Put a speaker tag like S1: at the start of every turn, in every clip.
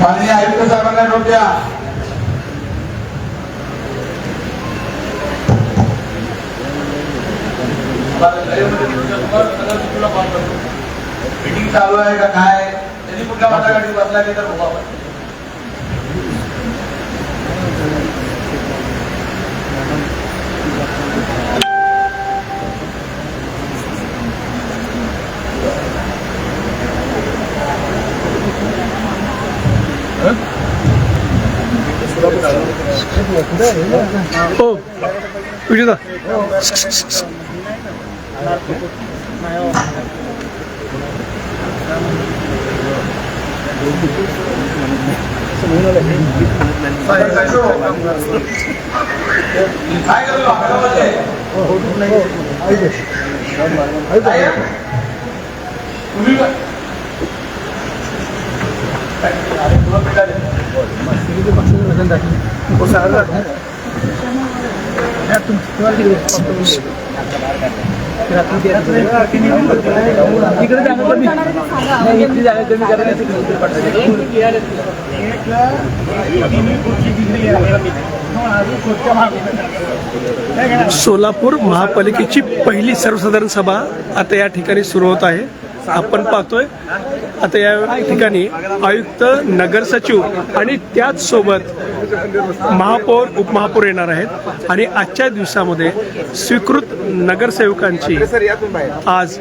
S1: माननीय आयुक्त साहेबांना नोट द्या. मीटिंग चालू आहे का काय त्यांनी कुठल्या वाटाघाटी बसला की तर बघा.
S2: हो विजेता
S1: काय करतो तुम्ही
S2: सोलापूर महापालिकेची पहिली सर्वसाधारण सभा आता या ठिकाणी सुरू होत आहे. आपण पाहतोय आता या ठिकाणी आयुक्त, नगर सचिव आणि त्याच सोबत महापौर, उपमहापौर येणार आहेत आणि आजच्या दिवसामध्ये स्वीकृत नगरसेवकांची आज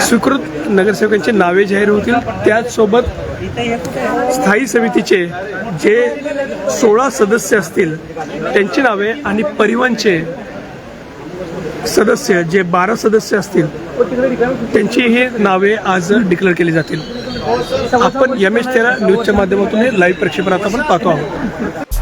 S2: स्वीकृत नगरसेवकांची नावे जाहीर होतील. त्याचसोबत स्थायी समितीचे जे 16 सदस्य असतील त्यांची नावे आणि परिवहनचे सदस्य जे 12 सदस्य असतील त्यांची ही नावे आज डिक्लेअर केली जातील. आपण MH13 न्यूजच्या माध्यमातून हे लाईव्ह प्रक्षेपणात आपण पाहतो आहोत.